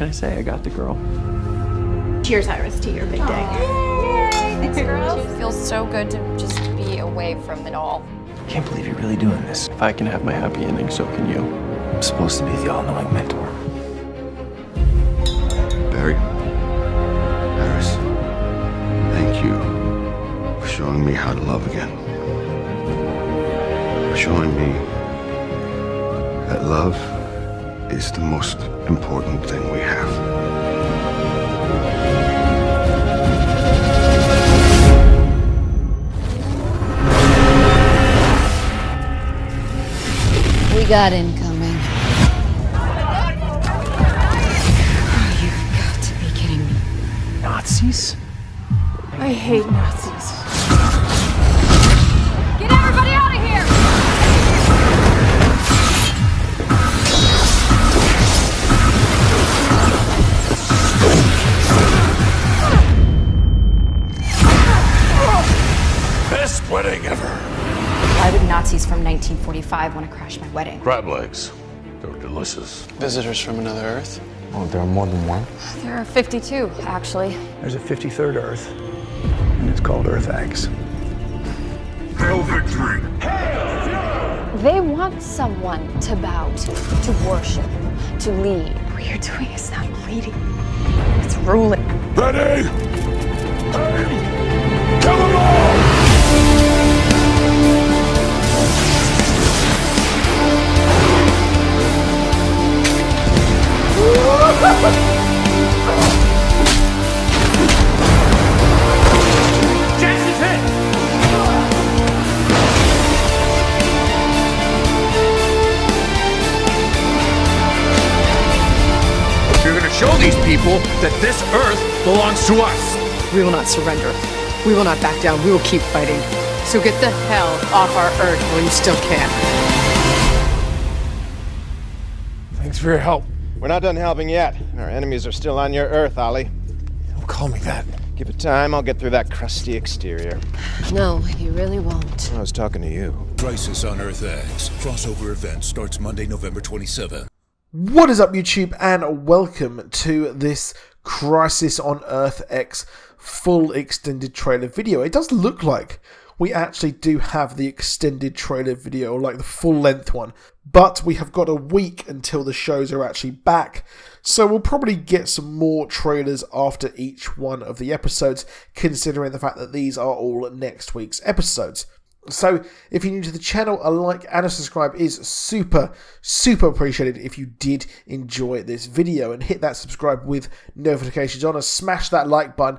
can I say? I got the girl. Cheers, Iris, to your big day. Yay! Thanks, girls. It feels so good to just be away from it all. I can't believe you're really doing this. If I can have my happy ending, so can you. I'm supposed to be the all-knowing mentor. Barry, Iris, thank you for showing me how to love again. For showing me that love is the most important thing we have. We got incoming. Oh, you've got to be kidding me. Nazis? I hate Nazis. Get everybody out of here! Best wedding ever. Why would Nazis from 1945 want to crash my wedding? Crab legs. They're delicious. Visitors from another Earth. Oh, there are more than one? There are 52, actually. There's a 53rd Earth, and it's called Earth X. Hail victory! They want someone to bow to worship, to lead. What you're doing is not leading. It's ruling. Ready? Aim! Kill them all! Jax is hit! You're gonna show these people that this Earth belongs to us. We will not surrender. We will not back down. We will keep fighting. So get the hell off our Earth while you still can. Thanks for your help. We're not done helping yet. Our enemies are still on your Earth, Ollie. Don't call me that. Give it time, I'll get through that crusty exterior. No, you really won't. I was talking to you. Crisis on Earth X. Crossover event starts Monday, November 27th. What is up, YouTube, and welcome to this Crisis on Earth X full extended trailer video. It does look like we actually do have the extended trailer video, or like the full length one, but we have got a week until the shows are actually back, so we'll probably get some more trailers after each one of the episodes, considering the fact that these are all next week's episodes. So if you're new to the channel, a like and a subscribe is super appreciated if you did enjoy this video, and hit that subscribe with notifications on, and smash that like button.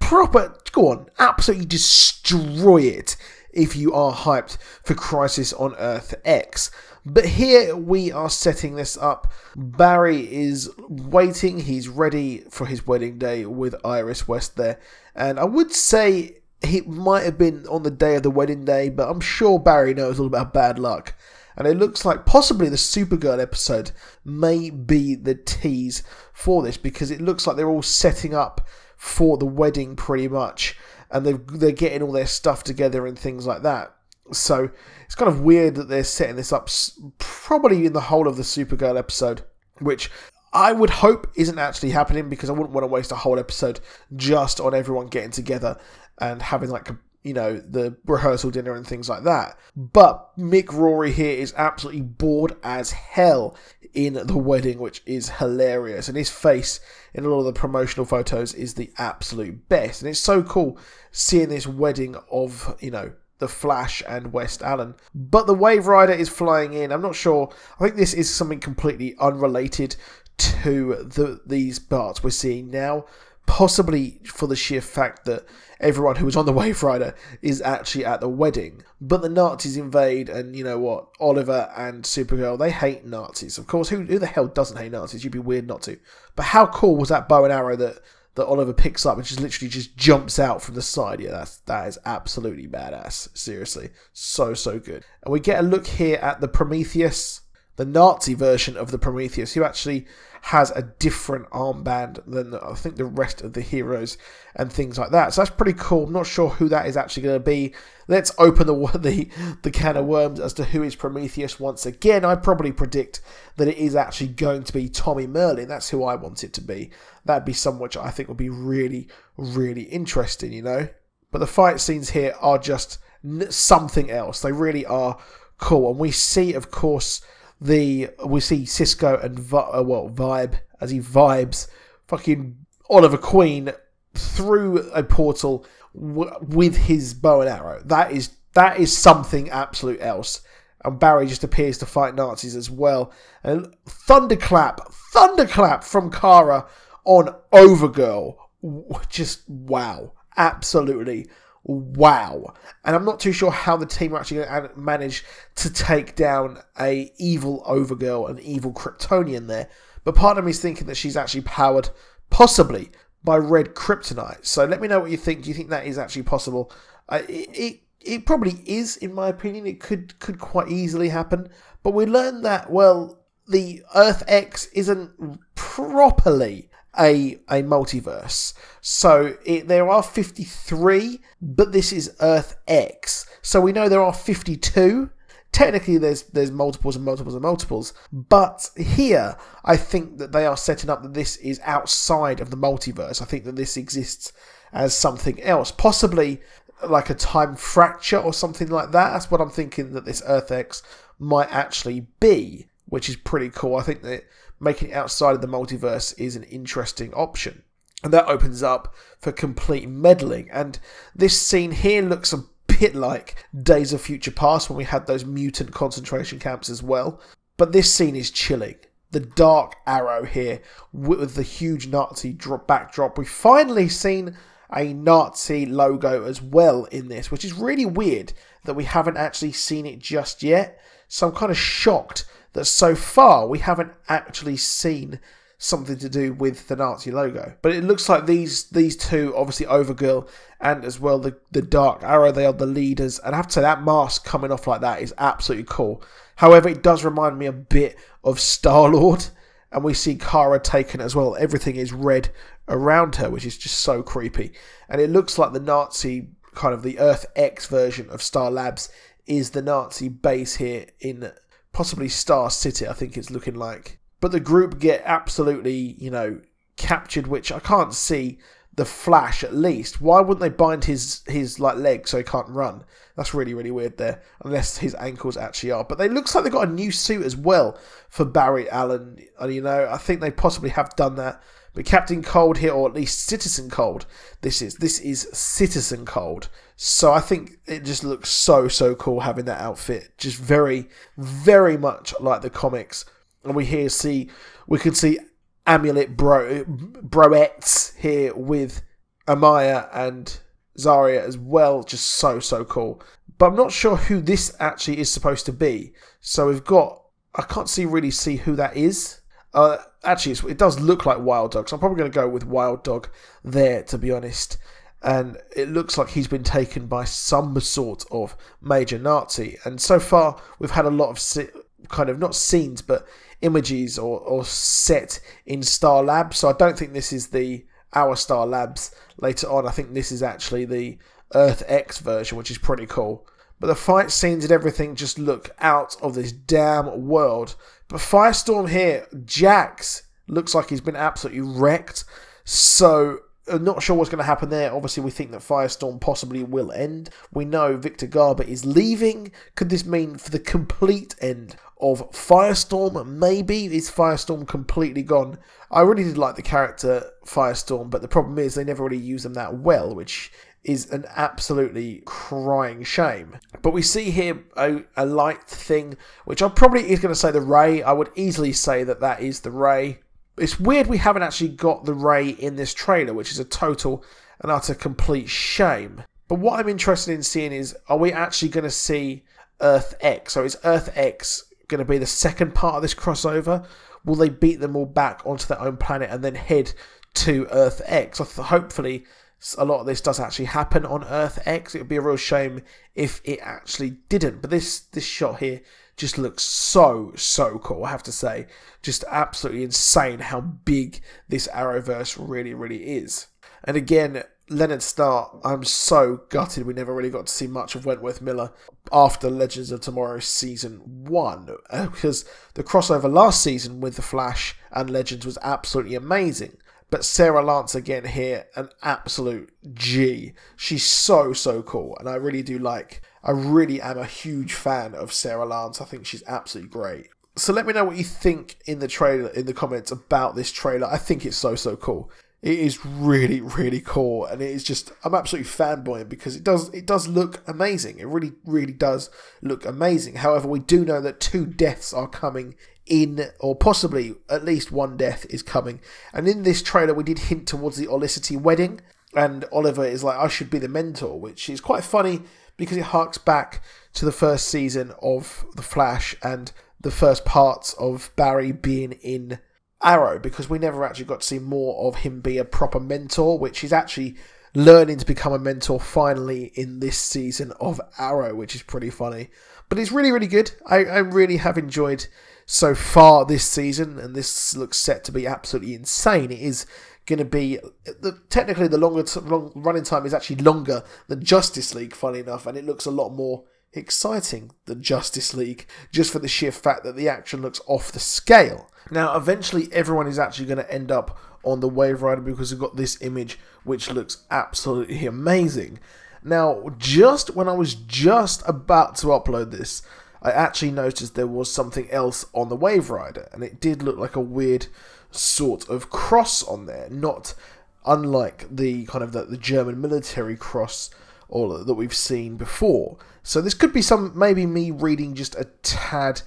Go on, absolutely destroy it if you are hyped for Crisis on Earth X. But here we are setting this up. Barry is waiting, he's ready for his wedding day with Iris West there, and I would say he might have been on the day of the wedding day, but I'm sure Barry knows all about bad luck. And it looks like possibly the Supergirl episode may be the tease for this, because it looks like they're all setting up for the wedding pretty much, and they're getting all their stuff together and things like that. So it's kind of weird that they're setting this up probably in the whole of the Supergirl episode, which I would hope isn't actually happening, because I wouldn't want to waste a whole episode just on everyone getting together and having like a, you know, the rehearsal dinner and things like that. But Mick Rory here is absolutely bored as hell in the wedding, which is hilarious, and his face in a lot of the promotional photos is the absolute best, and it's so cool seeing this wedding of, you know, the Flash and West Allen. But the Wave Rider is flying in. I'm not sure, I think this is something completely unrelated to these parts we're seeing now, possibly for the sheer fact that everyone who was on the Wave Rider is actually at the wedding. But the Nazis invade, and you know what? Oliver and Supergirl, they hate Nazis. Of course, who the hell doesn't hate Nazis? You'd be weird not to. But how cool was that bow and arrow that Oliver picks up and just literally just jumps out from the side? Yeah, that is absolutely badass. Seriously. So good. And we get a look here at the Prometheus. the Nazi version of the Prometheus, who actually has a different armband than I think the rest of the heroes and things like that. So that's pretty cool. I'm not sure who that is actually going to be. Let's open the can of worms as to who is Prometheus once again. I'd probably predict that it is actually going to be Tommy Merlin. That's who I want it to be. That'd be someone which I think would be really, really interesting, you know. But the fight scenes here are just something else. They really are cool. And we see, of course, we see Cisco and Vibe as he vibes fucking Oliver Queen through a portal with his bow and arrow. That is something absolute else. And Barry just appears to fight Nazis as well. And thunderclap from Kara on Overgirl. Just wow, absolutely wow. And I'm not too sure how the team are actually going to manage to take down a evil Overgirl, an evil Kryptonian there. But part of me is thinking that she's actually powered possibly by red kryptonite. So let me know what you think. Do you think that is actually possible? It probably is, in my opinion. It could quite easily happen. But we learned that, well, the Earth X isn't properly a multiverse. So there are 53, but this is Earth X. So we know there are 52. Technically, there's multiples and multiples and multiples. But here, I think that they are setting up that this is outside of the multiverse. I think that this exists as something else. Possibly like a time fracture or something like that. That's what I'm thinking that this Earth X might actually be, which is pretty cool. I think that making it outside of the multiverse is an interesting option. And that opens up for complete meddling. And this scene here looks a bit like Days of Future Past when we had those mutant concentration camps as well. But this scene is chilling. The dark arrow here with the huge Nazi backdrop. We've finally seen a Nazi logo as well in this, which is really weird that we haven't actually seen it just yet. So I'm kind of shocked that so far we haven't actually seen something to do with the Nazi logo. But it looks like these two, obviously Overgirl and as well the Dark Arrow, they are the leaders. And I have to say that mask coming off like that is absolutely cool. However, it does remind me a bit of Star-Lord. And we see Kara taken as well. Everything is red around her, which is just so creepy. And it looks like the Nazi, kind of the Earth X version of Star Labs, is the Nazi base here in possibly Star City, I think it's looking like. But the group get absolutely, captured, which I can't see the Flash at least. Why wouldn't they bind his leg so he can't run? That's really, really weird there, unless his ankles actually are. But it looks like they've got a new suit as well for Barry Allen. And, I think they possibly have done that. But Captain Cold here, or at least Citizen Cold, this is Citizen Cold. So I think it just looks so, so cool having that outfit. Just very, very much like the comics. And we can see Amulet Broettes here with Amaya and Zarya as well. Just so, so cool. But I'm not sure who this actually is supposed to be. So we've got, I can't really see who that is. Actually, it does look like Wild Dog. So I'm probably going to go with Wild Dog there, to be honest. And it looks like he's been taken by some sort of major Nazi. And so far, we've had a lot of kind of, not scenes, but images or set in Star Labs. So I don't think this is our Star Labs later on. I think this is actually the Earth X version, which is pretty cool. But the fight scenes and everything just look out of this damn world. But Firestorm here, Jax, looks like he's been absolutely wrecked. So I'm not sure what's going to happen there. Obviously, we think that Firestorm possibly will end. We know Victor Garber is leaving. Could this mean for the complete end of Firestorm? Maybe. Is Firestorm completely gone? I really did like the character Firestorm, but the problem is they never really use them that well, which is an absolutely crying shame. But we see here a light thing, which I probably is going to say the Ray. I would easily say that is the Ray. It's weird we haven't actually got the Ray in this trailer, which is a total and utter complete shame. But what I'm interested in seeing is, are we actually going to see Earth X? So is Earth X going to be the second part of this crossover? Will they beat them all back onto their own planet and then head to Earth X? Hopefully a lot of this does actually happen on Earth X. It would be a real shame if it actually didn't. But this shot here just looks so cool, I have to say. Just absolutely insane how big this Arrowverse really is. And again, Leonard Starr, I'm so gutted we never really got to see much of Wentworth Miller after Legends of Tomorrow Season 1, because the crossover last season with The Flash and Legends was absolutely amazing. But Sarah Lance again here, an absolute G. She's so cool, and I really am a huge fan of Sarah Lance. I think she's absolutely great. So let me know what you think in the comments about this trailer. I think it's so cool. It is really cool, and it is just, I'm absolutely fanboying because it does look amazing. It really does look amazing. However, we do know that 2 deaths are coming in, or possibly at least 1 death is coming. And in this trailer, we did hint towards the Olicity wedding, and Oliver is like, I should be the mentor, which is quite funny because it harks back to the first season of The Flash and the first parts of Barry being in Arrow, because we never actually got to see more of him be a proper mentor, which he's actually learning to become a mentor finally in this season of Arrow, which is pretty funny. But it's really good. I really have enjoyed so far this season, and this looks set to be absolutely insane. It is going to be, technically the long running time is actually longer than Justice League, funny enough, and it looks a lot more exciting than Justice League, just for the sheer fact that the action looks off the scale. Now, eventually everyone is actually going to end up on the Wave Rider because we've got this image which looks absolutely amazing. Now, just when I was just about to upload this, I actually noticed there was something else on the Wave Rider, and it did look like a weird sort of cross on there, not unlike the kind of the German military cross or that we've seen before. So this could be maybe me reading just a tad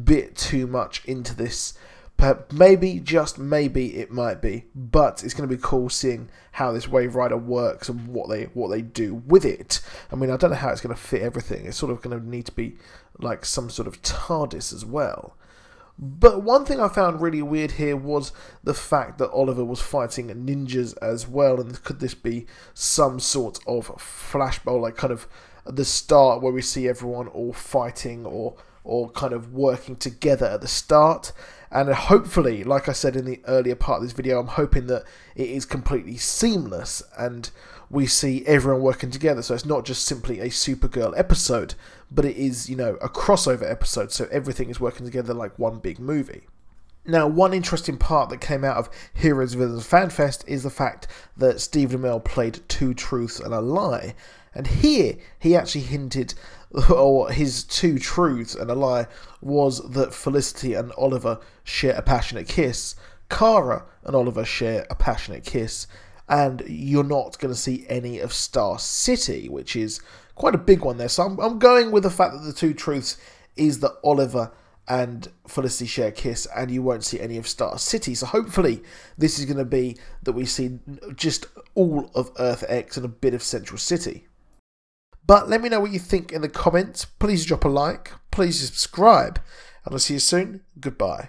bit too much into this. But maybe, just maybe, it might be. But it's going to be cool seeing how this Wave Rider works and what they do with it. I mean, I don't know how it's going to fit everything. It's sort of going to need to be like some sort of TARDIS as well. But one thing I found really weird here was the fact that Oliver was fighting ninjas as well. And could this be some sort of flashback, like kind of the start where we see everyone all fighting or kind of working together at the start? And hopefully, like I said in the earlier part of this video, I'm hoping that it is completely seamless and we see everyone working together. So it's not just simply a Supergirl episode, but it is, you know, a crossover episode. So everything is working together like one big movie. Now, one interesting part that came out of Heroes Villains FanFest is the fact that Stephen Amell played 2 truths and a lie. And here, he actually hinted, or his 2 truths and a lie, was that Felicity and Oliver share a passionate kiss, Kara and Oliver share a passionate kiss, and you're not going to see any of Star City, which is quite a big one there. So I'm going with the fact that the 2 truths is that Oliver and Felicity share a kiss, and you won't see any of Star City. So hopefully this is going to be that we see just all of Earth X and a bit of Central City. But let me know what you think in the comments. Please drop a like. Please subscribe. And I'll see you soon. Goodbye.